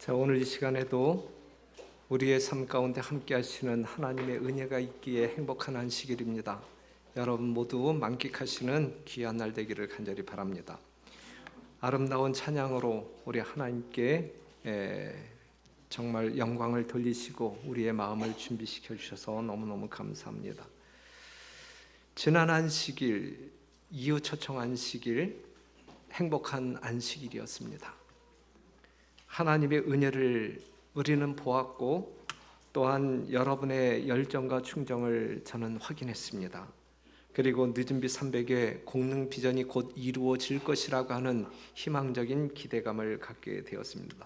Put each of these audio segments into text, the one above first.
자, 오늘 이 시간에도 우리의 삶 가운데 함께 하시는 하나님의 은혜가 있기에 행복한 안식일입니다. 여러분 모두 만끽하시는 귀한 날 되기를 간절히 바랍니다. 아름다운 찬양으로 우리 하나님께 정말 영광을 돌리시고 우리의 마음을 준비시켜 주셔서 너무너무 감사합니다. 지난 안식일, 이후 초청 안식일, 행복한 안식일이었습니다. 하나님의 은혜를 우리는 보았고 또한 여러분의 열정과 충정을 저는 확인했습니다. 그리고 늦은 빛 300의 공능 비전이 곧 이루어질 것이라고 하는 희망적인 기대감을 갖게 되었습니다.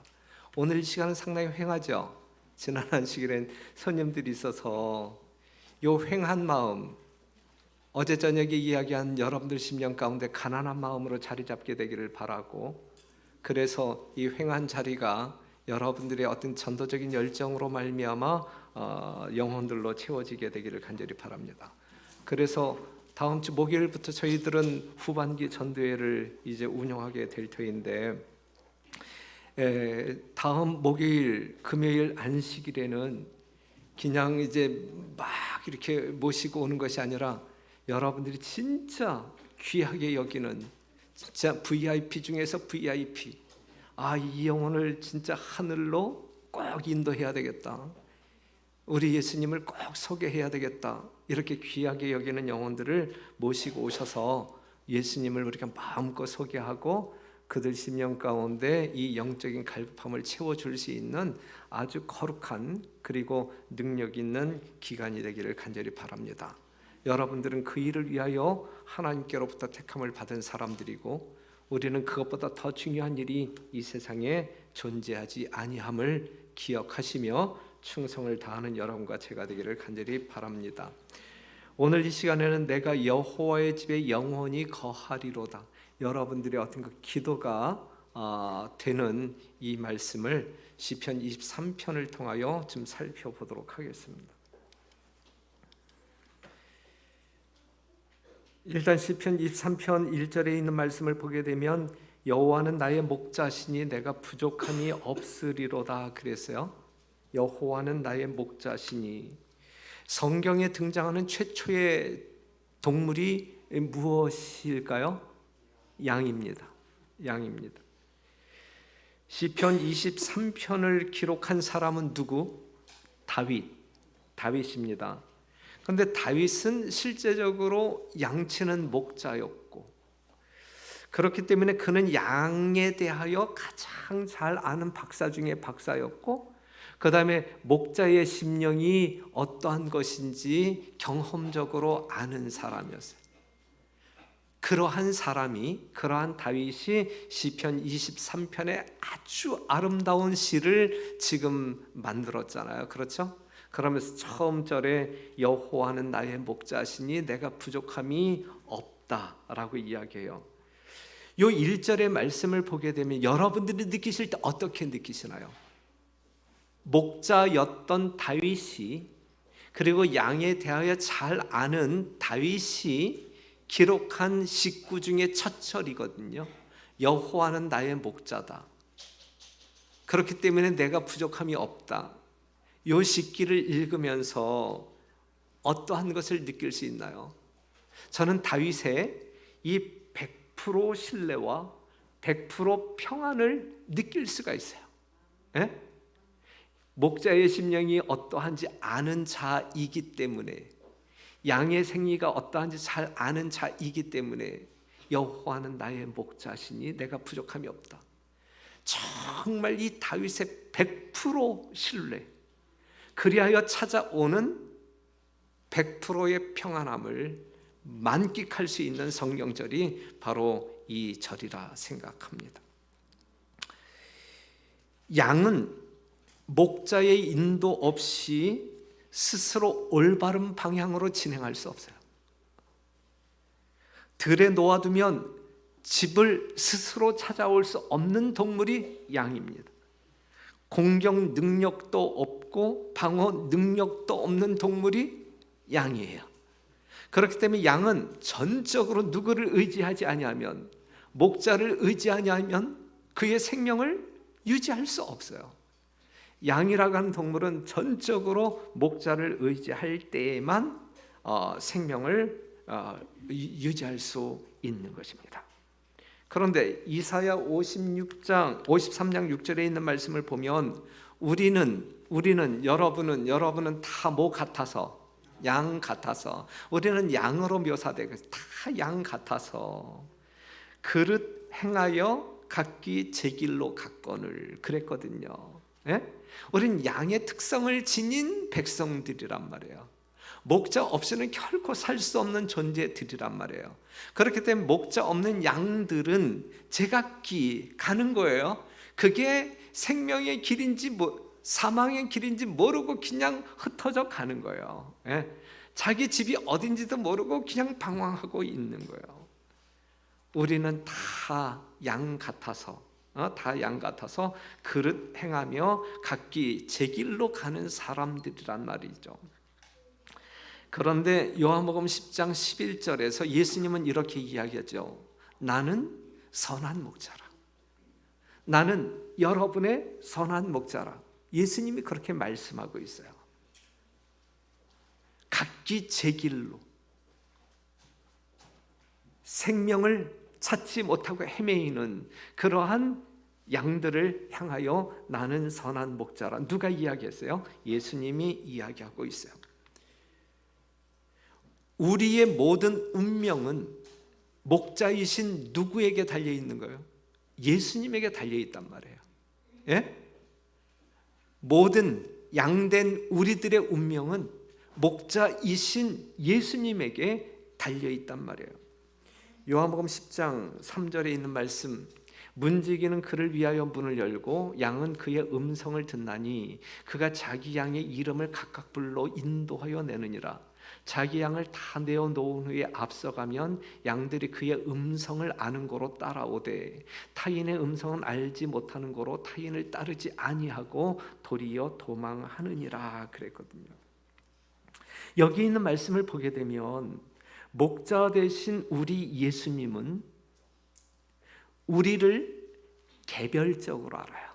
오늘 이 시간은 상당히 휑하죠. 지난 안식일엔 손님들이 있어서 이 휑한 마음, 어제 저녁에 이야기한 여러분들 심령 가운데 가난한 마음으로 자리 잡게 되기를 바라고, 그래서 이 휑한 자리가 여러분들의 어떤 전도적인 열정으로 말미암아 영혼들로 채워지게 되기를 간절히 바랍니다. 그래서 다음 주 목요일부터 저희들은 후반기 전도회를 이제 운영하게 될 터인데, 다음 목요일, 금요일 안식일에는 그냥 이제 막 이렇게 모시고 오는 것이 아니라 여러분들이 진짜 귀하게 여기는 진짜 VIP 중에서 VIP, 이 영혼을 진짜 하늘로 꼭 인도해야 되겠다, 우리 예수님을 꼭 소개해야 되겠다, 이렇게 귀하게 여기는 영혼들을 모시고 오셔서 예수님을 우리가 마음껏 소개하고 그들 심령 가운데 이 영적인 갈급함을 채워줄 수 있는 아주 거룩한 그리고 능력 있는 기간이 되기를 간절히 바랍니다. 여러분들은 그 일을 위하여 하나님께로부터 택함을 받은 사람들이고, 우리는 그것보다 더 중요한 일이 이 세상에 존재하지 아니함을 기억하시며 충성을 다하는 여러분과 제가 되기를 간절히 바랍니다. 오늘 이 시간에는 내가 여호와의 집에 영원히 거하리로다, 여러분들의 어떤 그 기도가 되는 이 말씀을 시편 23편을 통하여 좀 살펴보도록 하겠습니다. 일단 시편 23편 1절에 있는 말씀을 보게 되면 여호와는 나의 목자시니 내가 부족함이 없으리로다 그랬어요. 여호와는 나의 목자시니, 성경에 등장하는 최초의 동물이 무엇일까요? 양입니다. 양입니다. 시편 23편을 기록한 사람은 누구? 다윗입니다. 그런데 다윗은 실제적으로 양치는 목자였고, 그렇기 때문에 그는 양에 대하여 가장 잘 아는 박사 중에 박사였고, 그 다음에 목자의 심령이 어떠한 것인지 경험적으로 아는 사람이었어요. 그러한 다윗이 시편 23편에 아주 아름다운 시를 지금 만들었잖아요. 그렇죠? 그러면서 처음 절에 여호와는 나의 목자시니 내가 부족함이 없다라고 이야기해요. 이 1절의 말씀을 보게 되면 여러분들이 느끼실 때 어떻게 느끼시나요? 목자였던 다윗이, 그리고 양에 대하여 잘 아는 다윗이 기록한 식구 중에 첫 절이거든요. 여호와는 나의 목자다, 그렇기 때문에 내가 부족함이 없다. 이 식기를 읽으면서 어떠한 것을 느낄 수 있나요? 저는 다윗의 이 100% 신뢰와 100% 평안을 느낄 수가 있어요. 예? 목자의 심령이 어떠한지 아는 자이기 때문에, 양의 생리가 어떠한지 잘 아는 자이기 때문에 여호와는 나의 목자시니 내가 부족함이 없다. 정말 이 다윗의 100% 신뢰, 그리하여 찾아오는 100%의 평안함을 만끽할 수 있는 성경절이 바로 이 절이라 생각합니다. 양은 목자의 인도 없이 스스로 올바른 방향으로 진행할 수 없어요. 들에 놓아두면 집을 스스로 찾아올 수 없는 동물이 양입니다. 공격 능력도 없고 방어 능력도 없는 동물이 양이에요. 그렇기 때문에 양은 전적으로 누구를 의지하지 아니하면, 목자를 의지하지 아니하면 그의 생명을 유지할 수 없어요. 양이라고 하는 동물은 전적으로 목자를 의지할 때에만 생명을 유지할 수 있는 것입니다. 그런데 이사야 53장 6절에 있는 말씀을 보면 우리는 여러분은 다 뭐 같아서, 양 같아서, 우리는 양으로 묘사되고 다 양 같아서 그릇 행하여 각기 제 길로 갔거늘 그랬거든요. 예? 우린 양의 특성을 지닌 백성들이란 말이에요. 목자 없이는 결코 살 수 없는 존재들이란 말이에요. 그렇기 때문에 목자 없는 양들은 제각기 가는 거예요. 그게 생명의 길인지 사망의 길인지 모르고 그냥 흩어져 가는 거예요. 예? 자기 집이 어딘지도 모르고 그냥 방황하고 있는 거예요. 우리는 다 양 같아서 그릇 행하며 각기 제 길로 가는 사람들이란 말이죠. 그런데 요한복음 10장 11절에서 예수님은 이렇게 이야기하죠. 나는 선한 목자라. 나는 여러분의 선한 목자라. 예수님이 그렇게 말씀하고 있어요. 각기 제 길로 생명을 찾지 못하고 헤매이는 그러한 양들을 향하여 나는 선한 목자라. 누가 이야기했어요? 예수님이 이야기하고 있어요. 우리의 모든 운명은 목자이신 누구에게 달려 있는 거예요? 예수님에게 달려 있단 말이에요. 예? 모든 양된 우리들의 운명은 목자이신 예수님에게 달려 있단 말이에요. 요한복음 10장 3절에 있는 말씀, 문지기는 그를 위하여 문을 열고 양은 그의 음성을 듣나니 그가 자기 양의 이름을 각각 불러 인도하여 내느니라. 자기 양을 다 내어 놓은 후에 앞서가면 양들이 그의 음성을 아는 고로 따라오되 타인의 음성은 알지 못하는 고로 타인을 따르지 아니하고 도리어 도망하느니라 그랬거든요. 여기 있는 말씀을 보게 되면 목자 되신 우리 예수님은 우리를 개별적으로 알아요.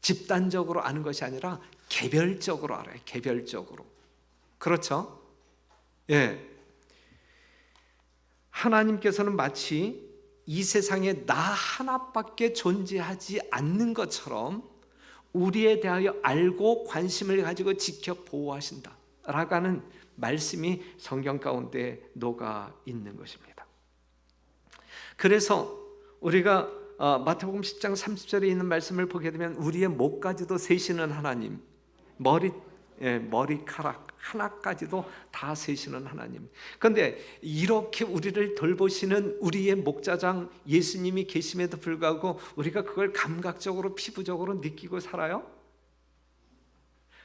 집단적으로 아는 것이 아니라 개별적으로 알아요. 개별적으로. 그렇죠? 예. 하나님께서는 마치 이 세상에 나 하나밖에 존재하지 않는 것처럼 우리에 대하여 알고 관심을 가지고 지켜 보호하신다 라고 하는 말씀이 성경 가운데 녹아 있는 것입니다. 그래서 우리가 마태복음 10장 30절에 있는 말씀을 보게 되면 우리의 목까지도 세시는 하나님, 머리카락 하나까지도 다 세시는 하나님. 그런데 이렇게 우리를 돌보시는 우리의 목자장 예수님이 계심에도 불구하고 우리가 그걸 감각적으로 피부적으로 느끼고 살아요?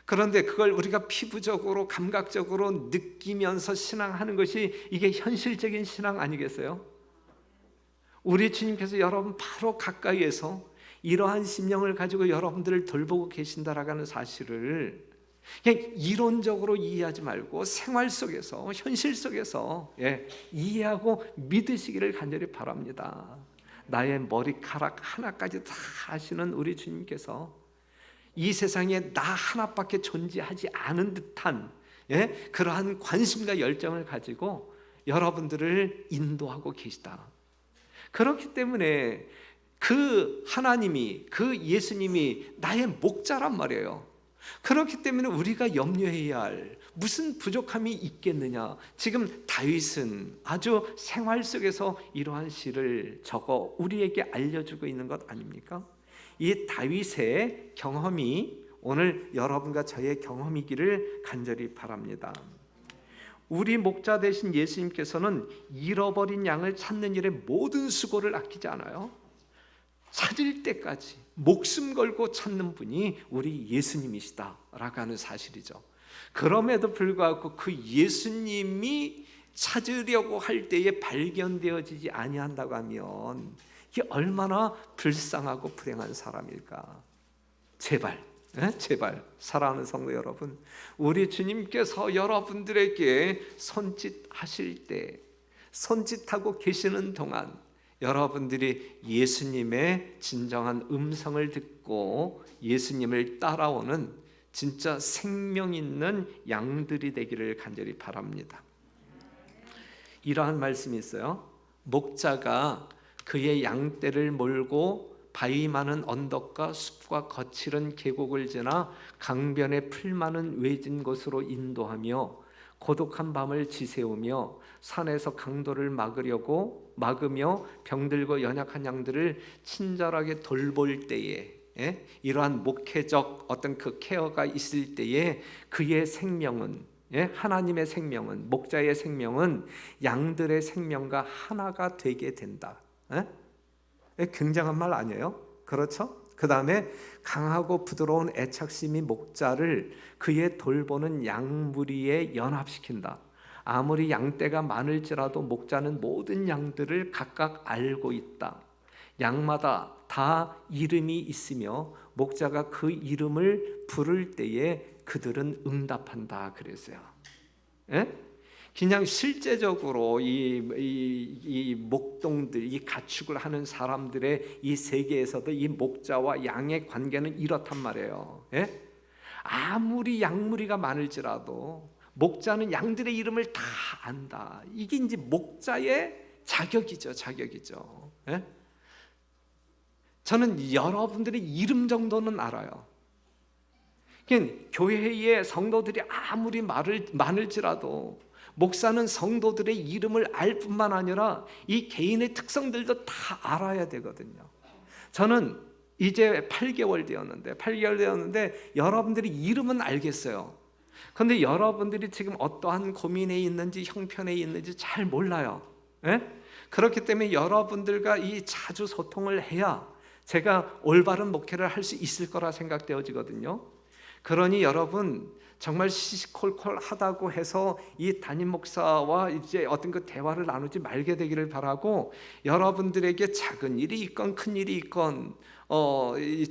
그런데 그걸 우리가 피부적으로 감각적으로 느끼면서 신앙하는 것이 이게 현실적인 신앙 아니겠어요? 우리 주님께서 여러분 바로 가까이에서 이러한 심령을 가지고 여러분들을 돌보고 계신다라고 하는 사실을 그냥 이론적으로 이해하지 말고 생활 속에서, 현실 속에서 이해하고 믿으시기를 간절히 바랍니다. 나의 머리카락 하나까지 다 아시는 우리 주님께서 이 세상에 나 하나밖에 존재하지 않은 듯한 그러한 관심과 열정을 가지고 여러분들을 인도하고 계시다. 그렇기 때문에 그 하나님이, 그 예수님이 나의 목자란 말이에요. 그렇기 때문에 우리가 염려해야 할 무슨 부족함이 있겠느냐. 지금 다윗은 아주 생활 속에서 이러한 시를 적어 우리에게 알려주고 있는 것 아닙니까? 이 다윗의 경험이 오늘 여러분과 저의 경험이기를 간절히 바랍니다. 우리 목자 되신 예수님께서는 잃어버린 양을 찾는 일에 모든 수고를 아끼지 않아요. 찾을 때까지 목숨 걸고 찾는 분이 우리 예수님이시다라고 하는 사실이죠. 그럼에도 불구하고 그 예수님이 찾으려고 할 때에 발견되어지지 아니한다고 하면 이게 얼마나 불쌍하고 불행한 사람일까. 제발 사랑하는 성도 여러분, 우리 주님께서 여러분들에게 손짓하실 때, 손짓하고 계시는 동안 여러분들이 예수님의 진정한 음성을 듣고 예수님을 따라오는 진짜 생명 있는 양들이 되기를 간절히 바랍니다. 이러한 말씀이 있어요. 목자가 그의 양떼를 몰고 바위 많은 언덕과 숲과 거칠은 계곡을 지나 강변에 풀 많은 외진 곳으로 인도하며 고독한 밤을 지새우며 산에서 강도를 막으며 병들고 연약한 양들을 친절하게 돌볼 때에, 이러한 목회적 어떤 그 케어가 있을 때에 그의 생명은, 하나님의 생명은, 목자의 생명은 양들의 생명과 하나가 되게 된다. 굉장한 말 아니에요? 그렇죠? 그 다음에 강하고 부드러운 애착심이 목자를 그의 돌보는 양무리에 연합시킨다. 아무리 양떼가 많을지라도 목자는 모든 양들을 각각 알고 있다. 양마다 다 이름이 있으며 목자가 그 이름을 부를 때에 그들은 응답한다 그랬어요. 그냥 실제적으로 이 목동들, 이 가축을 하는 사람들의 이 세계에서도 이 목자와 양의 관계는 이렇단 말이에요. 아무리 양무리가 많을지라도 목자는 양들의 이름을 다 안다. 이게 이제 목자의 자격이죠. 저는 여러분들의 이름 정도는 알아요. 교회에 성도들이 아무리 많을지라도 목사는 성도들의 이름을 알 뿐만 아니라 이 개인의 특성들도 다 알아야 되거든요. 저는 이제 8개월 되었는데 여러분들이 이름은 알겠어요. 그런데 여러분들이 지금 어떠한 고민에 있는지 형편에 있는지 잘 몰라요. 그렇기 때문에 여러분들과 이 자주 소통을 해야 제가 올바른 목회를 할 수 있을 거라 생각되어지거든요. 그러니 여러분 정말 시시콜콜하다고 해서 이 담임 목사와 이제 어떤 그 대화를 나누지 말게 되기를 바라고, 여러분들에게 작은 일이 있건 큰 일이 있건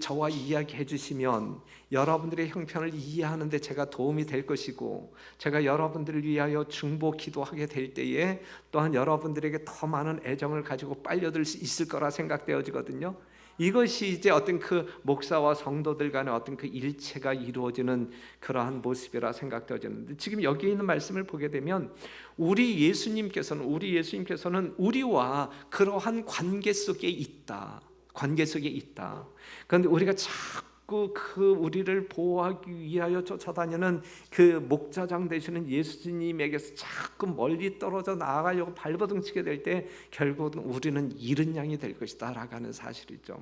저와 이야기해 주시면 여러분들의 형편을 이해하는 데 제가 도움이 될 것이고, 제가 여러분들을 위하여 중보 기도하게 될 때에 또한 여러분들에게 더 많은 애정을 가지고 빨려들 수 있을 거라 생각되어지거든요. 이것이 이제 어떤 그 목사와 성도들 간의 어떤 그 일체가 이루어지는 그러한 모습이라 생각되어지는데, 지금 여기 있는 말씀을 보게 되면 우리 예수님께서는 우리와 그러한 관계 속에 있다. 그런데 우리가 자꾸 그 우리를 보호하기 위하여 쫓아다니는 그 목자장 되시는 예수님에게서 자꾸 멀리 떨어져 나아가려고 발버둥치게 될 때 결국은 우리는 잃은 양이 될 것이다 라고 하는 사실이죠.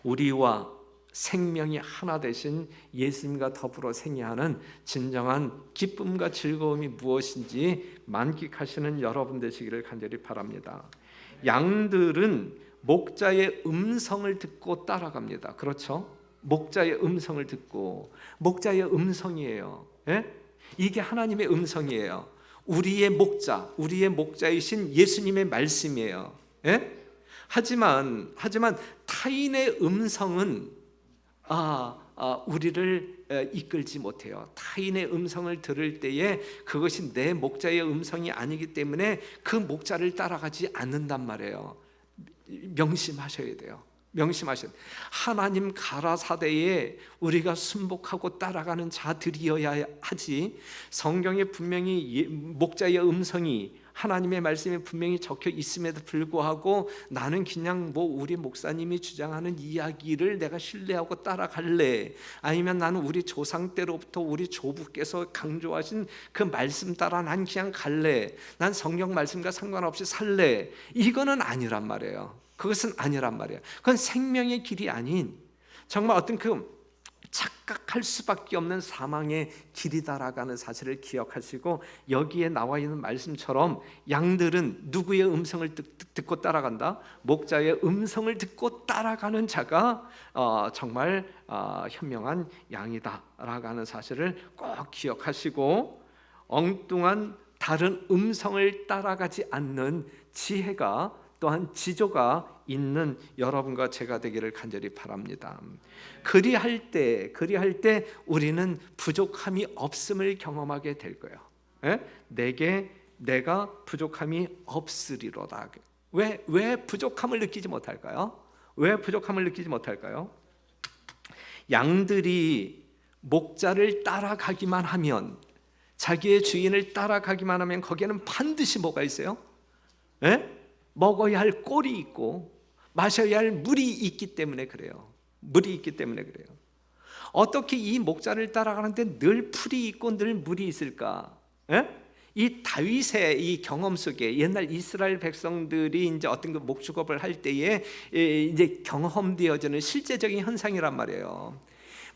우리와 생명이 하나 되신 예수님과 더불어 생애하는 진정한 기쁨과 즐거움이 무엇인지 만끽하시는 여러분 되시기를 간절히 바랍니다. 양들은 목자의 음성을 듣고 따라갑니다. 그렇죠? 목자의 음성을 듣고, 목자의 음성이에요. 이게 하나님의 음성이에요. 우리의 목자이신 예수님의 말씀이에요. 하지만 타인의 음성은 우리를 이끌지 못해요. 타인의 음성을 들을 때에 그것이 내 목자의 음성이 아니기 때문에 그 목자를 따라가지 않는단 말이에요. 명심하셔야 돼요. 하나님 가라사대에 우리가 순복하고 따라가는 자들이어야 하지, 성경에 분명히 목자의 음성이, 하나님의 말씀에 분명히 적혀 있음에도 불구하고 나는 그냥 우리 목사님이 주장하는 이야기를 내가 신뢰하고 따라갈래, 아니면 나는 우리 조상 때로부터 우리 조부께서 강조하신 그 말씀 따라 난 그냥 갈래, 난 성경 말씀과 상관없이 살래, 이거는 아니란 말이에요. 그것은 아니란 말이에요. 그건 생명의 길이 아닌 정말 어떤 그 착각할 수밖에 없는 사망의 길이다라는 사실을 기억하시고, 여기에 나와 있는 말씀처럼 양들은 누구의 음성을 듣고 따라간다? 목자의 음성을 듣고 따라가는 자가 정말 현명한 양이다라고 하는 사실을 꼭 기억하시고, 엉뚱한 다른 음성을 따라가지 않는 지혜가 또한 지조가 있는 여러분과 제가 되기를 간절히 바랍니다. 그리할 때 우리는 부족함이 없음을 경험하게 될 거예요. 내가 부족함이 없으리로다. 왜 부족함을 느끼지 못할까요? 왜 부족함을 느끼지 못할까요? 양들이 목자를 따라가기만 하면, 자기의 주인을 따라가기만 하면 거기에는 반드시 뭐가 있어요? 예? 먹어야 할 꼴이 있고 마셔야 할 물이 있기 때문에 그래요. 물이 있기 때문에 그래요. 어떻게 이 목자를 따라가는데 늘 풀이 있고 늘 물이 있을까? 예? 이 다윗의 이 경험 속에 옛날 이스라엘 백성들이 이제 어떤 그 목축업을 할 때에 이제 경험되어지는 실제적인 현상이란 말이에요.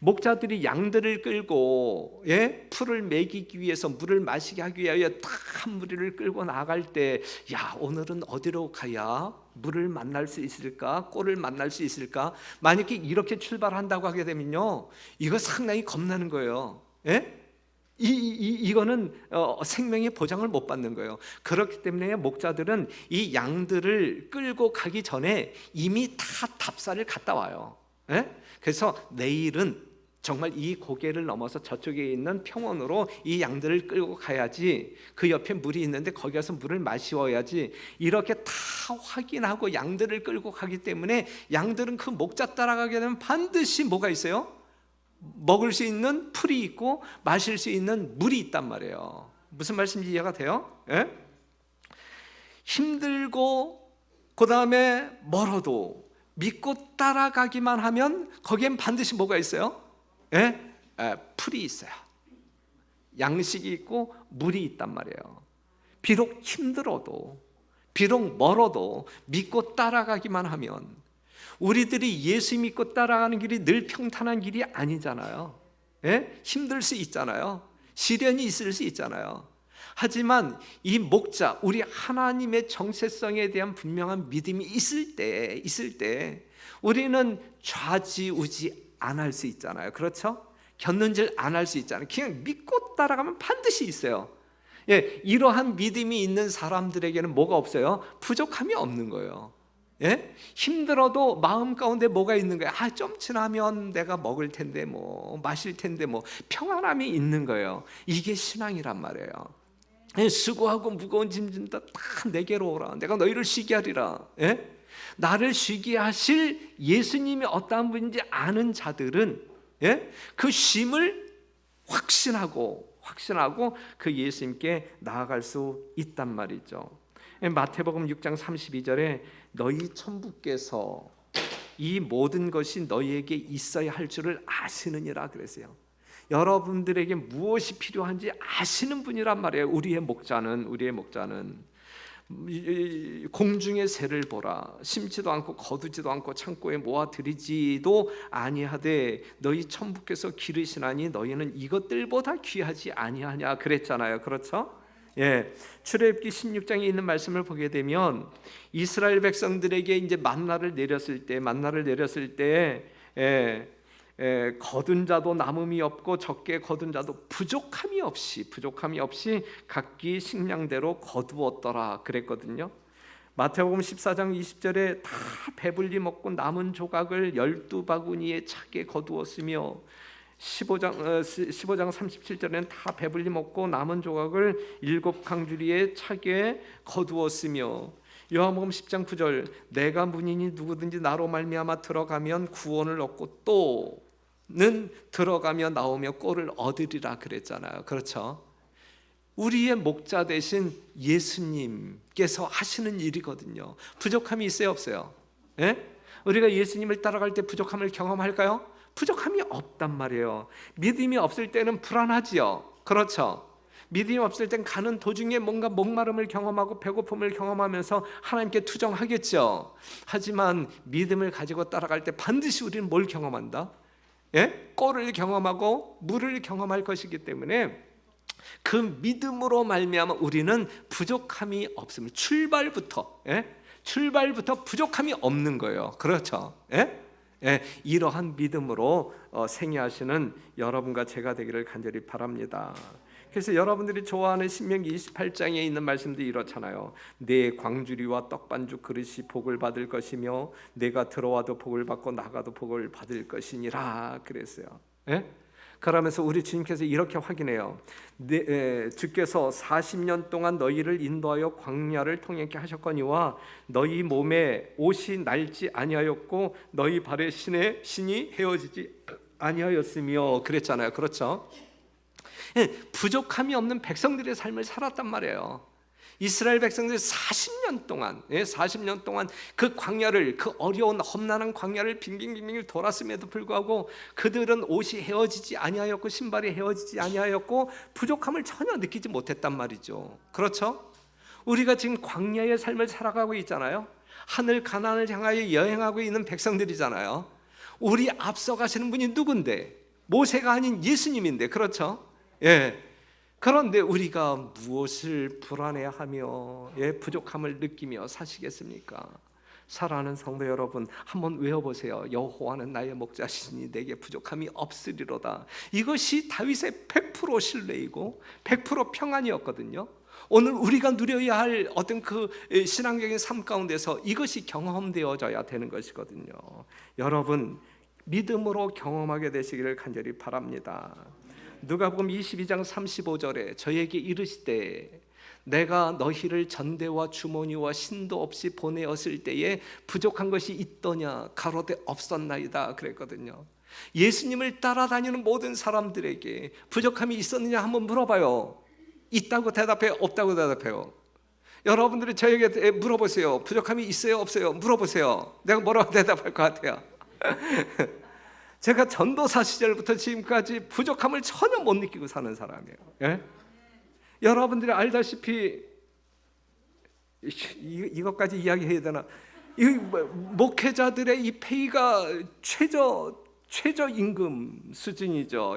목자들이 양들을 끌고 풀을 먹이기 위해서 물을 마시게 하기 위하여 딱 한 무리를 끌고 나갈 때, 야, 오늘은 어디로 가야 물을 만날 수 있을까? 꼴을 만날 수 있을까? 만약에 이렇게 출발한다고 하게 되면요, 이거 상당히 겁나는 거예요. 이거는 생명의 보장을 못 받는 거예요. 그렇기 때문에 목자들은 이 양들을 끌고 가기 전에 이미 다 답사를 갔다 와요. 그래서 내일은 정말 이 고개를 넘어서 저쪽에 있는 평원으로 이 양들을 끌고 가야지, 그 옆에 물이 있는데 거기 가서 물을 마시어야지, 이렇게 다 확인하고 양들을 끌고 가기 때문에 양들은 그 목자 따라가게 되면 반드시 뭐가 있어요? 먹을 수 있는 풀이 있고 마실 수 있는 물이 있단 말이에요. 무슨 말씀인지 이해가 돼요? 힘들고 그 다음에 멀어도 믿고 따라가기만 하면 거기엔 반드시 뭐가 있어요? 풀이 있어요. 양식이 있고 물이 있단 말이에요. 비록 힘들어도, 비록 멀어도 믿고 따라가기만 하면, 우리들이 예수 믿고 따라가는 길이 늘 평탄한 길이 아니잖아요. 힘들 수 있잖아요. 시련이 있을 수 있잖아요. 하지만 이 목자, 우리 하나님의 정체성에 대한 분명한 믿음이 있을 때 우리는 좌지우지 안 할 수 있잖아요. 그렇죠? 곁눈질 안 할 수 있잖아요. 그냥 믿고 따라가면 반드시 있어요. 이러한 믿음이 있는 사람들에게는 뭐가 없어요? 부족함이 없는 거예요. 힘들어도 마음 가운데 뭐가 있는 거예요? 좀 지나면 내가 먹을 텐데, 마실 텐데, 평안함이 있는 거예요. 이게 신앙이란 말이에요. 수고하고 무거운 짐 진다 다 내게로 오라, 내가 너희를 쉬게 하리라. 나를 쉬게 하실 예수님이 어떠한 분인지 아는 자들은 그 쉼을 확신하고 그 예수님께 나아갈 수 있단 말이죠. 마태복음 6장 32절에 너희 천부께서 이 모든 것이 너희에게 있어야 할 줄을 아시느니라 그랬어요. 여러분들에게 무엇이 필요한지 아시는 분이란 말이에요. 우리의 목자는 공중의 새를 보라, 심지도 않고 거두지도 않고 창고에 모아 들이지도 아니하되 너희 천부께서 기르시나니 너희는 이것들보다 귀하지 아니하냐 그랬잖아요. 그렇죠? 출애굽기 16장에 있는 말씀을 보게 되면 이스라엘 백성들에게 이제 만나를 내렸을 때 거둔 자도 남음이 없고 적게 거둔 자도 부족함이 없이 각기 식량대로 거두었더라 그랬거든요. 마태복음 14장 20절에 다 배불리 먹고 남은 조각을 12바구니에 차게 거두었으며 15장 37절에는 다 배불리 먹고 남은 조각을 7강주리에 차게 거두었으며 요한복음 10장 9절 내가 문이니 누구든지 나로 말미암아 들어가면 구원을 얻고 또는 들어가며 나오며 꼴을 얻으리라 그랬잖아요. 그렇죠? 우리의 목자 되신 예수님께서 하시는 일이거든요. 부족함이 있어요, 없어요? 우리가 예수님을 따라갈 때 부족함을 경험할까요? 부족함이 없단 말이에요. 믿음이 없을 때는 불안하지요. 그렇죠? 믿음이 없을 땐 가는 도중에 뭔가 목마름을 경험하고 배고픔을 경험하면서 하나님께 투정하겠죠. 하지만 믿음을 가지고 따라갈 때 반드시 우리는 뭘 경험한다? 꼴을 경험하고 물을 경험할 것이기 때문에 그 믿음으로 말미암아 우리는 부족함이 없습니다. 출발부터 부족함이 없는 거예요. 그렇죠? 이러한 믿음으로 생애하시는 여러분과 제가 되기를 간절히 바랍니다. 그래서 여러분들이 좋아하는 신명기 28장에 있는 말씀도 이렇잖아요. 내 광주리와 떡반죽 그릇이 복을 받을 것이며 내가 들어와도 복을 받고 나가도 복을 받을 것이니라 그랬어요. 그러면서 우리 주님께서 이렇게 확인해요. 주께서 40년 동안 너희를 인도하여 광야를 통행케 하셨거니와 너희 몸에 옷이 날지 아니하였고 너희 발에 신이 헤어지지 아니하였으며 그랬잖아요. 그렇죠? 부족함이 없는 백성들의 삶을 살았단 말이에요. 이스라엘 백성들이 40년 동안 그 광야를, 그 어려운 험난한 광야를 빙빙빙빙 돌았음에도 불구하고 그들은 옷이 헤어지지 아니하였고 신발이 헤어지지 아니하였고 부족함을 전혀 느끼지 못했단 말이죠. 그렇죠? 우리가 지금 광야의 삶을 살아가고 있잖아요. 하늘 가나안을 향하여 여행하고 있는 백성들이잖아요. 우리 앞서가시는 분이 누군데? 모세가 아닌 예수님인데, 그렇죠? 예. 그런데 우리가 무엇을 불안해하며 부족함을 느끼며 사시겠습니까? 사랑하는 성도 여러분, 한번 외워보세요. 여호와는 나의 목자시니 내게 부족함이 없으리로다. 이것이 다윗의 100% 신뢰이고 100% 평안이었거든요. 오늘 우리가 누려야 할 어떤 그 신앙적인 삶 가운데서 이것이 경험되어져야 되는 것이거든요. 여러분, 믿음으로 경험하게 되시기를 간절히 바랍니다. 누가복음 22장 35절에 저에게 이르시되 내가 너희를 전대와 주머니와 신도 없이 보내었을 때에 부족한 것이 있더냐 가로되 없었나이다 그랬거든요. 예수님을 따라다니는 모든 사람들에게 부족함이 있었느냐 한번 물어봐요. 있다고 대답해요? 없다고 대답해요? 여러분들이 저에게 물어보세요. 부족함이 있어요? 없어요? 물어보세요. 내가 뭐라고 대답할 것 같아요? 제가 전도사 시절부터 지금까지 부족함을 전혀 못 느끼고 사는 사람이에요. 예? 여러분들이 알다시피 이것까지 이야기해야 되나? 이 목회자들의 이 페이가 최저 임금 수준이죠.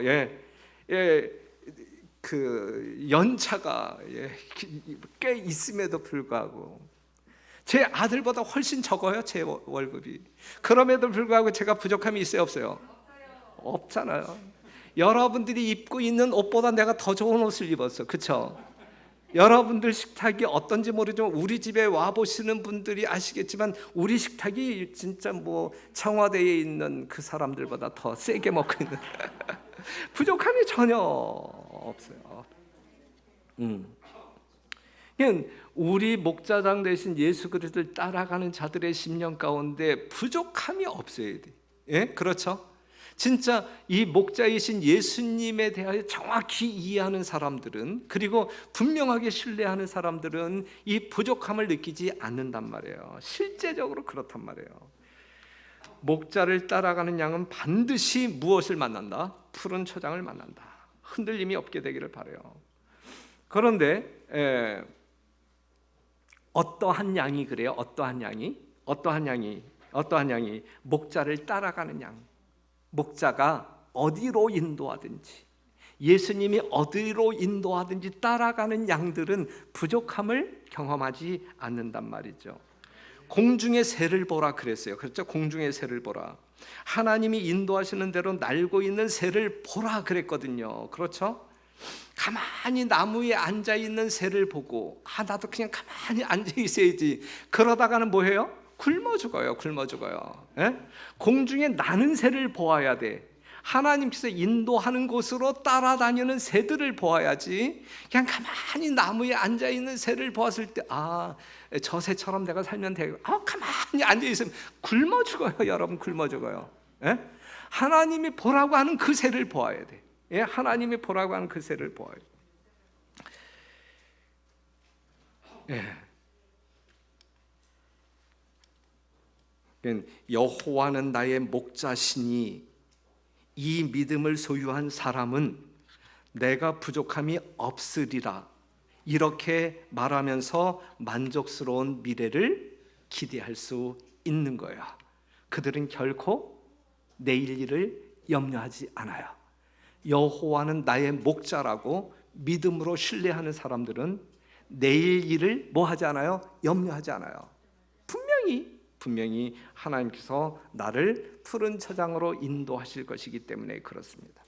그 연차가 꽤 있음에도 불구하고 제 아들보다 훨씬 적어요. 제 월급이. 그럼에도 불구하고 제가 부족함이 있어요? 없어요? 없잖아요. 여러분들이 입고 있는 옷보다 내가 더 좋은 옷을 입었어. 그렇죠? 여러분들 식탁이 어떤지 모르지만 우리 집에 와 보시는 분들이 아시겠지만 우리 식탁이 진짜 뭐 청와대에 있는 그 사람들보다 더 세게 먹고 있는 부족함이 전혀 없어요. 우리 목자장 되신 예수 그리스도를 따라가는 자들의 심령 가운데 부족함이 없어야 돼. 예? 그렇죠? 진짜 이 목자이신 예수님에 대하여 정확히 이해하는 사람들은, 그리고 분명하게 신뢰하는 사람들은 이 부족함을 느끼지 않는단 말이에요. 실제적으로 그렇단 말이에요. 목자를 따라가는 양은 반드시 무엇을 만난다? 푸른 초장을 만난다. 흔들림이 없게 되기를 바라요. 그런데 어떠한 양이 그래요? 어떠한 양이 목자를 따라가는 양. 목자가 어디로 인도하든지, 예수님이 어디로 인도하든지 따라가는 양들은 부족함을 경험하지 않는단 말이죠. 공중의 새를 보라 그랬어요. 그렇죠? 공중의 새를 보라. 하나님이 인도하시는 대로 날고 있는 새를 보라 그랬거든요. 그렇죠? 가만히 나무에 앉아 있는 새를 보고 나도 그냥 가만히 앉아 있어야지. 그러다가는 뭐해요? 굶어 죽어요. 예? 공중에 나는 새를 보아야 돼. 하나님께서 인도하는 곳으로 따라다니는 새들을 보아야지. 그냥 가만히 나무에 앉아 있는 새를 보았을 때 저 새처럼 내가 살면 되고 가만히 앉아 있으면 굶어 죽어요. 여러분, 굶어 죽어요. 예? 하나님이 보라고 하는 그 새를 보아야 돼. 예? 하나님이 보라고 하는 그 새를 보아야 돼. 예. 여호와는 나의 목자시니 이 믿음을 소유한 사람은 내가 부족함이 없으리라, 이렇게 말하면서 만족스러운 미래를 기대할 수 있는 거야. 그들은 결코 내일 일을 염려하지 않아요. 여호와는 나의 목자라고 믿음으로 신뢰하는 사람들은 내일 일을 뭐 하지 않아요? 염려하지 않아요. 분명히 하나님께서 나를 푸른 초장으로 인도하실 것이기 때문에 그렇습니다.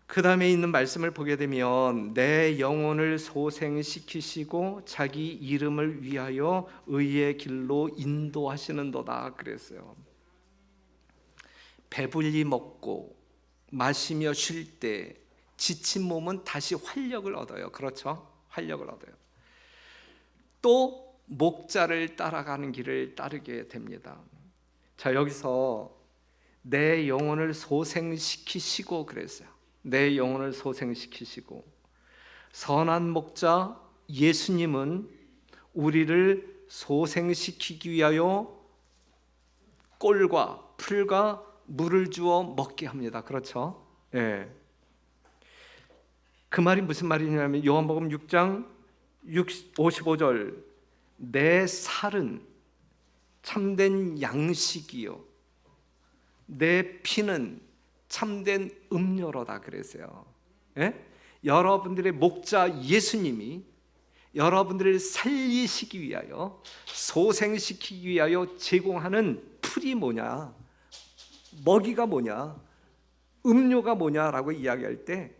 그 다음에 있는 말씀을 보게 되면 내 영혼을 소생시키시고 자기 이름을 위하여 의의 길로 인도하시는도다 그랬어요. 배불리 먹고 마시며 쉴 때 지친 몸은 다시 활력을 얻어요. 그렇죠? 활력을 얻어요. 또 목자를 따라가는 길을 따르게 됩니다. 자, 여기서 내 영혼을 소생시키시고 그랬어요. 내 영혼을 소생시키시고. 선한 목자 예수님은 우리를 소생시키기 위하여 꼴과 풀과 물을 주어 먹게 합니다. 그렇죠? 예. 그 말이 무슨 말이냐면 요한복음 6장 55절 내 살은 참된 양식이요 내 피는 참된 음료로다 그랬어요. 예? 여러분들의 목자 예수님이 여러분들을 살리시기 위하여 소생시키기 위하여 제공하는 풀이 뭐냐, 먹이가 뭐냐, 음료가 뭐냐라고 이야기할 때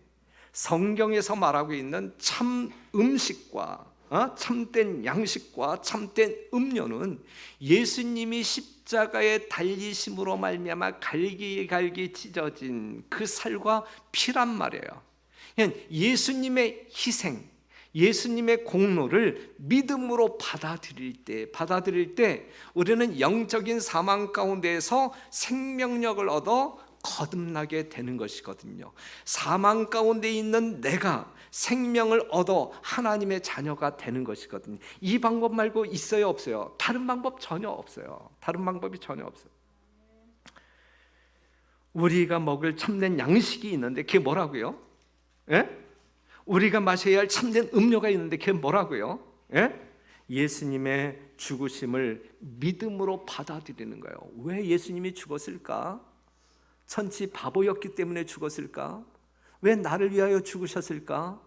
성경에서 말하고 있는 참 음식과 참된 양식과 참된 음료는 예수님이 십자가에 달리심으로 말미암아 갈기갈기 찢어진 그 살과 피란 말이에요. 예수님의 희생, 예수님의 공로를 믿음으로 받아들일 때 우리는 영적인 사망 가운데에서 생명력을 얻어 거듭나게 되는 것이거든요. 사망 가운데 있는 내가 생명을 얻어 하나님의 자녀가 되는 것이거든요. 이 방법 말고 있어요, 없어요? 다른 방법 전혀 없어요. 다른 방법이 전혀 없어요. 우리가 먹을 참된 양식이 있는데 그게 뭐라고요? 예? 우리가 마셔야 할 참된 음료가 있는데 그게 뭐라고요? 예? 예수님의 죽으심을 믿음으로 받아들이는 거예요. 왜 예수님이 죽었을까? 천치 바보였기 때문에 죽었을까? 왜 나를 위하여 죽으셨을까?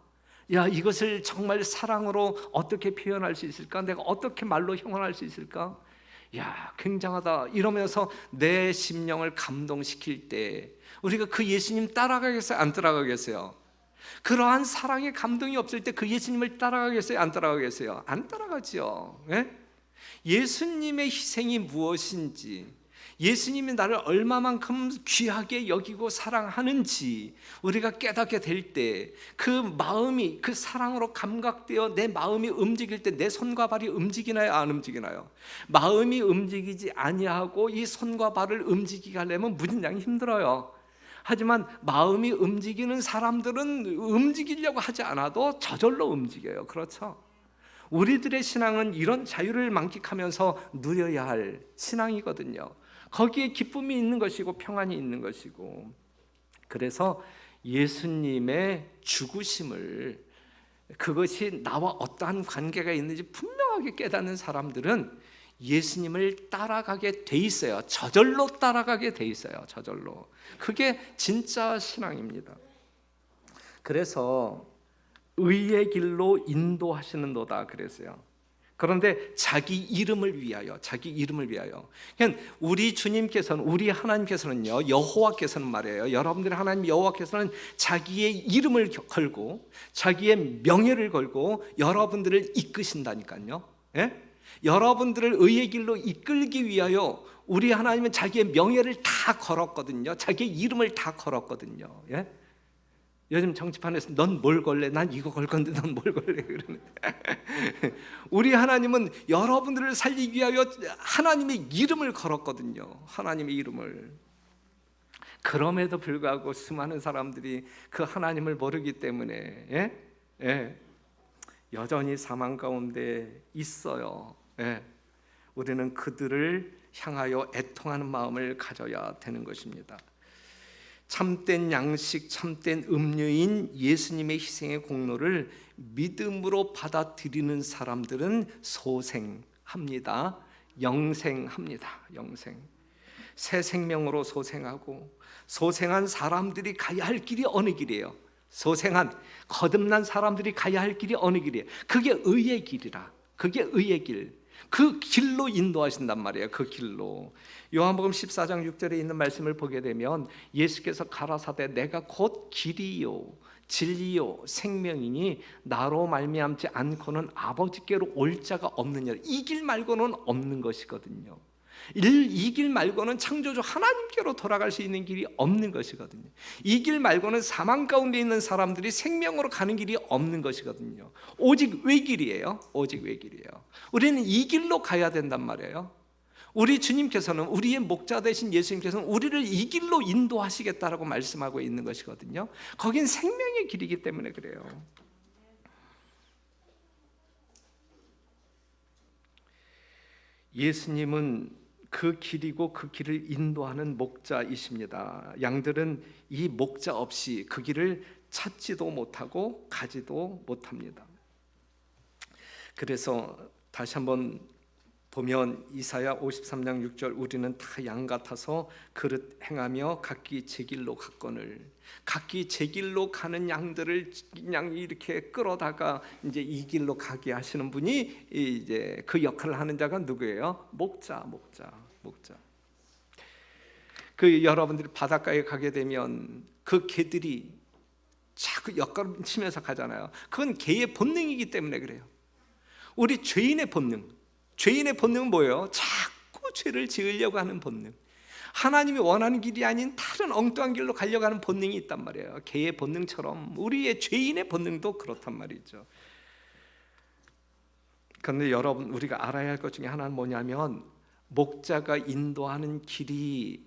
야, 이것을 정말 사랑으로 어떻게 표현할 수 있을까? 내가 어떻게 말로 형언할 수 있을까? 야, 굉장하다 이러면서 내 심령을 감동시킬 때 우리가 그 예수님 따라가겠어요? 안 따라가겠어요? 그러한 사랑의 감동이 없을 때 그 예수님을 따라가겠어요? 안 따라가겠어요? 안 따라가죠. 예? 예수님의 희생이 무엇인지, 예수님이 나를 얼마만큼 귀하게 여기고 사랑하는지 우리가 깨닫게 될 때 그 마음이 그 사랑으로 감각되어 내 마음이 움직일 때 내 손과 발이 움직이나요? 안 움직이나요? 마음이 움직이지 아니하고 이 손과 발을 움직이게 하려면 무진장 힘들어요. 하지만 마음이 움직이는 사람들은 움직이려고 하지 않아도 저절로 움직여요. 그렇죠? 우리들의 신앙은 이런 자유를 만끽하면서 누려야 할 신앙이거든요. 거기에 기쁨이 있는 것이고 평안이 있는 것이고, 그래서 예수님의 죽으심을, 그것이 나와 어떠한 관계가 있는지 분명하게 깨닫는 사람들은 예수님을 따라가게 돼 있어요. 저절로 따라가게 돼 있어요. 저절로. 그게 진짜 신앙입니다. 그래서 의의 길로 인도하시는도다 그랬어요. 그런데 자기 이름을 위하여, 자기 이름을 위하여. 그러니까 우리 주님께서는, 우리 하나님께서는요, 여호와께서는 말이에요, 여러분들의 하나님 여호와께서는 자기의 이름을 걸고 자기의 명예를 걸고 여러분들을 이끄신다니까요. 예? 여러분들을 의의 길로 이끌기 위하여 우리 하나님은 자기의 명예를 다 걸었거든요. 자기의 이름을 다 걸었거든요. 예? 요즘 정치판에서 넌 뭘 걸래? 난 이거 걸 건데 넌 뭘 걸래? 그러는데 우리 하나님은 여러분들을 살리기 위하여 하나님의 이름을 걸었거든요. 하나님의 이름을. 그럼에도 불구하고 수많은 사람들이 그 하나님을 모르기 때문에 여전히 사망 가운데 있어요. 우리는 그들을 향하여 애통하는 마음을 가져야 되는 것입니다. 참된 양식, 참된 음료인 예수님의 희생의 공로를 믿음으로 받아들이는 사람들은 소생합니다. 영생합니다. 영생. 새 생명으로 소생하고, 소생한 사람들이 가야 할 길이 어느 길이에요? 소생한, 거듭난 사람들이 가야 할 길이 어느 길이에요? 그게 의의 길이라. 그게 의의 길. 그 길로 인도하신단 말이에요. 그 길로. 요한복음 14장 6절에 있는 말씀을 보게 되면 예수께서 가라사대 내가 곧 길이요 진리요 생명이니 나로 말미암지 않고는 아버지께로 올 자가 없느니라. 이 길 말고는 없는 것이거든요. 이 길 말고는 창조주 하나님께로 돌아갈 수 있는 길이 없는 것이거든요. 이 길 말고는 사망 가운데 있는 사람들이 생명으로 가는 길이 없는 것이거든요. 오직 외길이에요. 오직 외길이에요. 우리는 이 길로 가야 된단 말이에요. 우리 주님께서는, 우리의 목자 되신 예수님께서는 우리를 이 길로 인도하시겠다라고 말씀하고 있는 것이거든요. 거긴 생명의 길이기 때문에 그래요. 예수님은 그 길이고 그 길을 인도하는 목자이십니다. 양들은 이 목자 없이 그 길을 찾지도 못하고 가지도 못합니다. 그래서 다시 한번 보면 이사야 53장 6절, 우리는 다 양 같아서 그릇 행하며 각기 제 길로 갔거늘. 각기 제 길로 가는 양들을 그냥 이렇게 끌어다가 이제 이 길로 가게 하시는 분이 이제 그 역할을 하는 자가 누구예요? 목자. 그 여러분들이 바닷가에 가게 되면 그 개들이 자꾸 엿가름 치면서 가잖아요. 그건 개의 본능이기 때문에 그래요. 우리 죄인의 본능은 뭐예요? 자꾸 죄를 지으려고 하는 본능. 하나님이 원하는 길이 아닌 다른 엉뚱한 길로 가려고 하는 본능이 있단 말이에요. 개의 본능처럼 우리의 죄인의 본능도 그렇단 말이죠. 그런데 여러분, 우리가 알아야 할 것 중에 하나는 뭐냐면, 목자가 인도하는 길이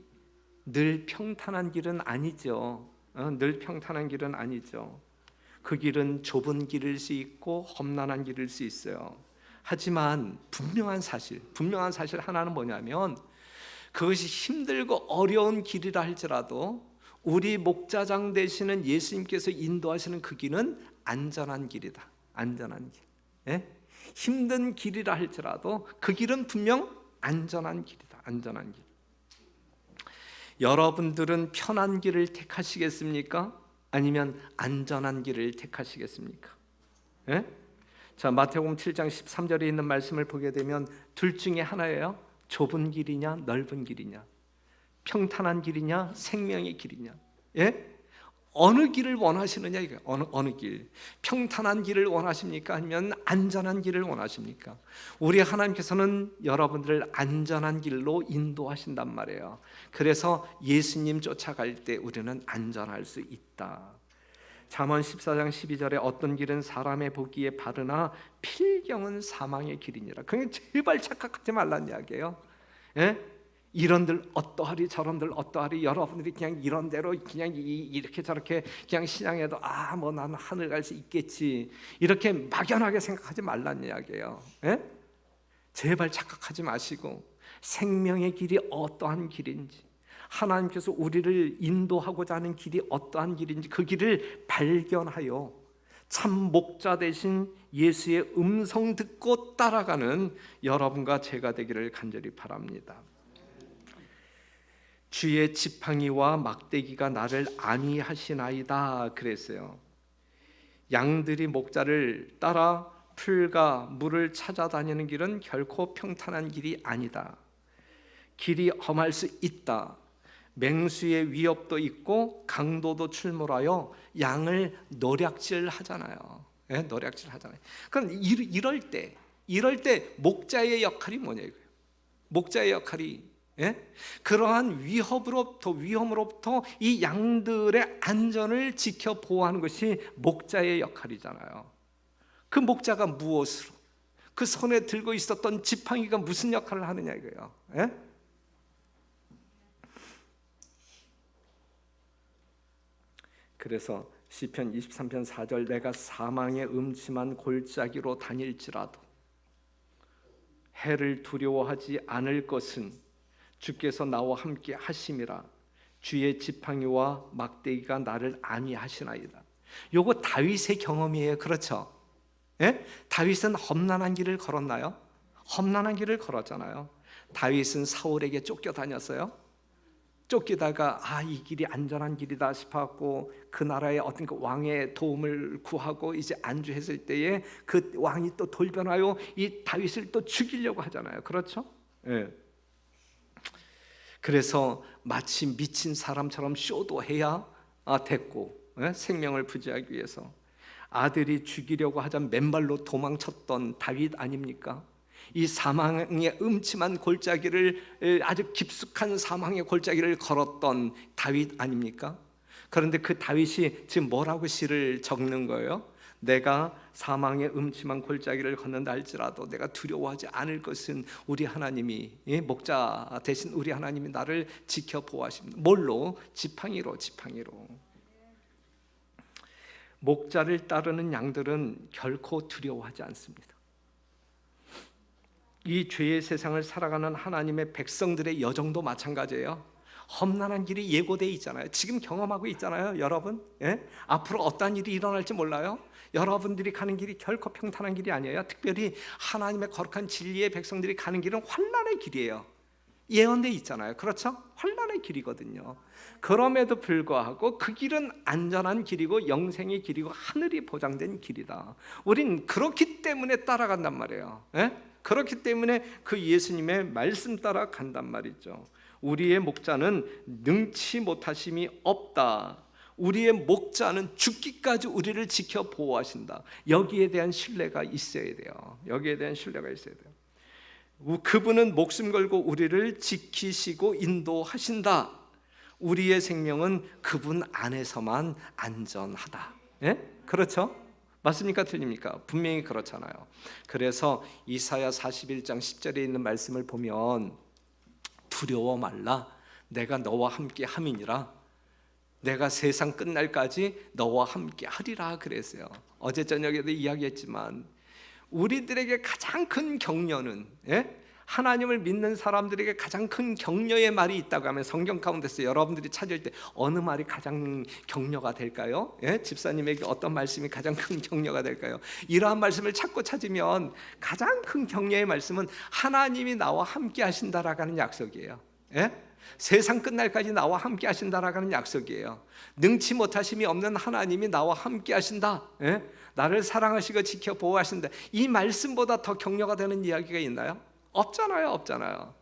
늘 평탄한 길은 아니죠. 늘 평탄한 길은 아니죠. 그 길은 좁은 길일 수 있고 험난한 길일 수 있어요. 하지만 분명한 사실 하나는 뭐냐면, 그것이 힘들고 어려운 길이라 할지라도 우리 목자장 되시는 예수님께서 인도하시는 그 길은 안전한 길이다. 안전한 길. 예? 힘든 길이라 할지라도 그 길은 분명 안전한 길이다. 안전한 길. 여러분들은 편한 길을 택하시겠습니까? 아니면 안전한 길을 택하시겠습니까? 예? 자, 마태복음 7장 13절에 있는 말씀을 보게 되면 둘 중에 하나예요. 좁은 길이냐 넓은 길이냐, 평탄한 길이냐 생명의 길이냐. 예? 어느 길을 원하시느냐 이거예요. 어느 길. 평탄한 길을 원하십니까? 아니면 안전한 길을 원하십니까? 우리 하나님께서는 여러분들을 안전한 길로 인도하신단 말이에요. 그래서 예수님 쫓아갈 때 우리는 안전할 수 있다. 잠언 14장 12절에 어떤 길은 사람의 보기에 바르나 필경은 사망의 길이니라. 그냥 제발 착각하지 말란 이야기예요. 예? 이런들 어떠하리 저런들 어떠하리, 여러분들이 그냥 이런 대로 그냥 이렇게 저렇게 그냥 신앙에도 뭐 나는 하늘 갈 수 있겠지 이렇게 막연하게 생각하지 말란 이야기예요. 예? 제발 착각하지 마시고 생명의 길이 어떠한 길인지, 하나님께서 우리를 인도하고자 하는 길이 어떠한 길인지 그 길을 발견하여 참 목자 되신 예수의 음성 듣고 따라가는 여러분과 제가 되기를 간절히 바랍니다. 주의 지팡이와 막대기가 나를 안위하시나이다 그랬어요. 양들이 목자를 따라 풀과 물을 찾아다니는 길은 결코 평탄한 길이 아니다. 길이 험할 수 있다. 맹수의 위협도 있고 강도도 출몰하여 양을 노략질하잖아요. 예? 노략질하잖아요. 그럼 이럴 때 목자의 역할이 뭐냐 이거예요. 목자의 역할이 그러한 위험으로부터 이 양들의 안전을 지켜 보호하는 것이 목자의 역할이잖아요. 그 목자가 무엇으로, 그 손에 들고 있었던 지팡이가 무슨 역할을 하느냐 이거예요. 그래서 시편 23편 4절, 내가 사망의 음침한 골짜기로 다닐지라도 해를 두려워하지 않을 것은 주께서 나와 함께 하심이라. 주의 지팡이와 막대기가 나를 안위하시나이다. 요거 다윗의 경험이에요. 그렇죠? 예? 다윗은 험난한 길을 걸었나요? 험난한 길을 걸었잖아요. 다윗은 사울에게 쫓겨다녔어요. 쫓기다가 이 길이 안전한 길이다 싶었고 그 나라의 어떤 그 왕의 도움을 구하고 이제 안주했을 때에 그 왕이 또 돌변하여 이 다윗을 또 죽이려고 하잖아요. 그렇죠? 예. 그래서 마치 미친 사람처럼 쇼도 해야 됐고, 생명을 부지하기 위해서 아들이 죽이려고 하자 맨발로 도망쳤던 다윗 아닙니까? 이 사망의 음침한 골짜기를 아주 깊숙한 사망의 골짜기를 걸었던 다윗 아닙니까? 그런데 그 다윗이 지금 뭐라고 시를 적는 거예요? 내가 사망의 음침한 골짜기를 걷는다 할지라도 내가 두려워하지 않을 것은 우리 하나님이, 목자 대신 우리 하나님이 나를 지켜 보호하십니다. 뭘로? 지팡이로. 목자를 따르는 양들은 결코 두려워하지 않습니다. 이 죄의 세상을 살아가는 하나님의 백성들의 여정도 마찬가지예요. 험난한 길이 예고되어 있잖아요. 지금 경험하고 있잖아요, 여러분. 앞으로 어떤 일이 일어날지 몰라요. 여러분들이 가는 길이 결코 평탄한 길이 아니에요. 특별히 하나님의 거룩한 진리의 백성들이 가는 길은 환난의 길이에요. 예언되어 있잖아요. 그렇죠? 환난의 길이거든요. 그럼에도 불구하고 그 길은 안전한 길이고 영생의 길이고 하늘이 보장된 길이다. 우린 그렇기 때문에 따라간단 말이에요. 그렇기 때문에 그 예수님의 말씀 따라 간단 말이죠. 우리의 목자는 능치 못하심이 없다. 우리의 목자는 죽기까지 우리를 지켜 보호하신다. 여기에 대한 신뢰가 있어야 돼요. 여기에 대한 신뢰가 있어야 돼요. 그분은 목숨 걸고 우리를 지키시고 인도하신다. 우리의 생명은 그분 안에서만 안전하다. 그렇죠? 맞습니까? 틀립니까? 분명히 그렇잖아요. 그래서 이사야 41장 10절에 있는 말씀을 보면 두려워 말라. 내가 너와 함께 함이니라. 내가 세상 끝날까지 너와 함께 하리라 그랬어요. 어제 저녁에도 이야기했지만 우리들에게 가장 큰 격려는, 하나님을 믿는 사람들에게 가장 큰 격려의 말이 있다고 하면 성경 가운데서 여러분들이 찾을 때 어느 말이 가장 격려가 될까요? 집사님에게 어떤 말씀이 가장 큰 격려가 될까요? 이러한 말씀을 찾으면 가장 큰 격려의 말씀은 하나님이 나와 함께 하신다라고 하는 약속이에요. 세상 끝날까지 나와 함께 하신다라고 하는 약속이에요. 능치 못하심이 없는 하나님이 나와 함께 하신다. 나를 사랑하시고 지켜 보호하신다. 이 말씀보다 더 격려가 되는 이야기가 있나요? 없잖아요.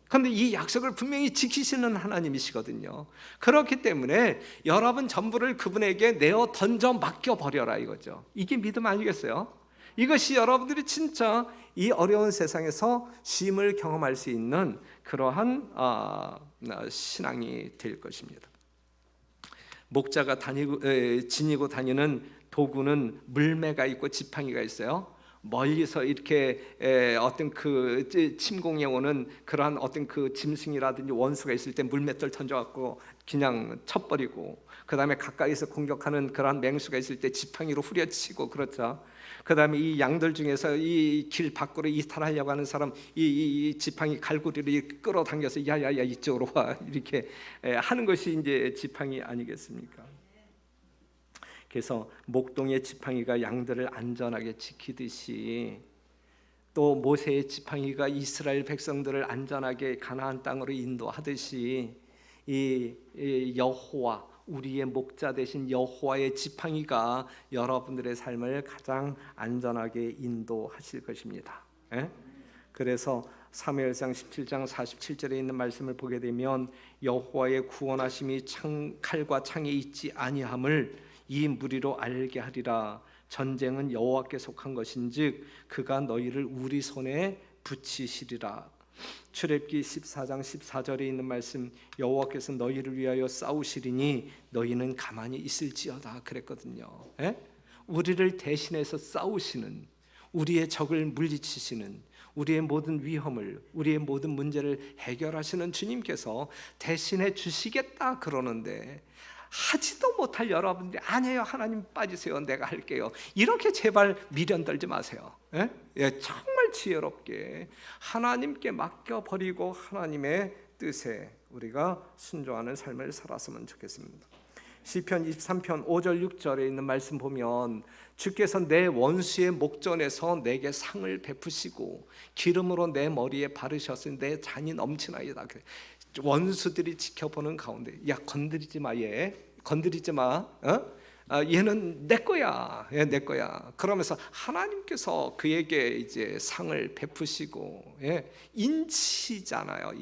그런데 이 약속을 분명히 지키시는 하나님이시거든요. 그렇기 때문에 여러분 전부를 그분에게 내어 던져 맡겨버려라 이거죠. 이게 믿음 아니겠어요? 이것이 여러분들이 진짜 이 어려운 세상에서 쉼을 경험할 수 있는 그러한 신앙이 될 것입니다. 목자가 지니고 다니는 도구는 물매가 있고 지팡이가 있어요. 멀리서 이렇게 어떤 그 침공해 오는 그러한 어떤 그 짐승이라든지 원수가 있을 때 물맷돌 던져갖고 그냥 쳐버리고, 그 다음에 가까이서 공격하는 그러한 맹수가 있을 때 지팡이로 후려치고, 그렇죠. 그 다음에 이 양들 중에서 이 길 밖으로 이탈하려고 하는 사람 이 지팡이 갈고리를 끌어당겨서 야야야 이쪽으로 와 이렇게 하는 것이 이제 지팡이 아니겠습니까? 그래서 목동의 지팡이가 양들을 안전하게 지키듯이 또 모세의 지팡이가 이스라엘 백성들을 안전하게 가나안 땅으로 인도하듯이 이 여호와, 우리의 목자 되신 여호와의 지팡이가 여러분들의 삶을 가장 안전하게 인도하실 것입니다. 그래서 사무엘상 17장 47절에 있는 말씀을 보게 되면 여호와의 구원하심이 칼과 창에 있지 아니함을 이 무리로 알게 하리라. 전쟁은 여호와께 속한 것인즉 그가 너희를 우리 손에 붙이시리라. 출애굽기 14장 14절에 있는 말씀, 여호와께서 너희를 위하여 싸우시리니 너희는 가만히 있을지어다 그랬거든요. 우리를 대신해서 싸우시는, 우리의 적을 물리치시는, 우리의 모든 위험을, 우리의 모든 문제를 해결하시는 주님께서 대신해 주시겠다 그러는데 하지도 못할 여러분들이 아니에요, 하나님 빠지세요, 내가 할게요, 이렇게 제발 미련 떨지 마세요. 정말 지혜롭게 하나님께 맡겨버리고 하나님의 뜻에 우리가 순종하는 삶을 살았으면 좋겠습니다. 시편 23편 5절 6절에 있는 말씀 보면 주께서 내 원수의 목전에서 내게 상을 베푸시고 기름으로 내 머리에 바르셨으니 내 잔이 넘치나이다. 원수들이 지켜보는 가운데 야 건드리지 마, 얘 건드리지 마, 얘는 내 거야, 내 거야. 그러면서 하나님께서 그에게 이제 상을 베푸시고, 인치잖아요.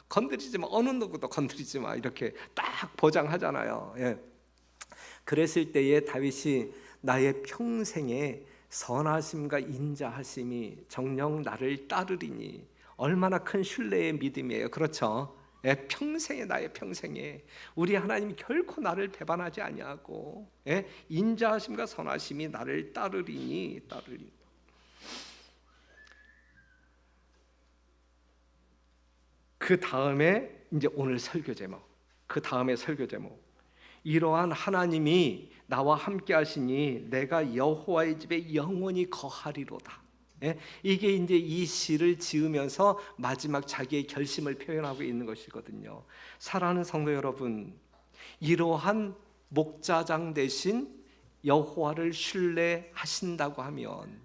건드리지 마, 어느 누구도 건드리지 마, 이렇게 딱 보장하잖아요. 그랬을 때에 다윗이 나의 평생에 선하심과 인자하심이 정녕 나를 따르리니 얼마나 큰 신뢰의 믿음이에요. 그렇죠? 예, 평생에 나의 평생에 우리 하나님이 결코 나를 배반하지 아니하고 예, 인자하심과 선하심이 나를 따르리니 따르리. 그 다음에 이제 오늘 설교 제목. 그 다음에 설교 제목. 이러한 하나님이 나와 함께 하시니 내가 여호와의 집에 영원히 거하리로다. 예? 이게 이제 이 시를 지으면서 마지막 자기의 결심을 표현하고 있는 것이거든요. 사랑하는 성도 여러분, 이러한 목자장 대신 여호와를 신뢰하신다고 하면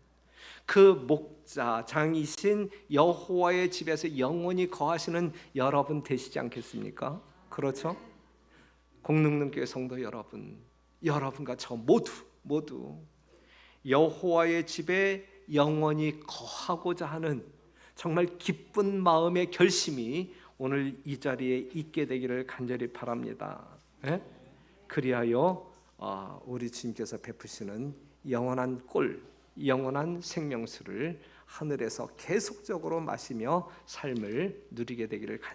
그 목자장이신 여호와의 집에서 영원히 거하시는 여러분 되시지 않겠습니까? 그렇죠? 공능능교회 성도 여러분, 여러분과 저 모두 여호와의 집에 영원히 거하고자 하는 정말 기쁜 마음의 결심이 오늘 이 자리에 있게 되기를 간절히 바랍니다. 예? 그리하여 우리 주님께서 베푸시는 영원한 꿀, 영원한 생명수를 하늘에서 계속적으로 마시며 삶을 누리게 되기를 간절히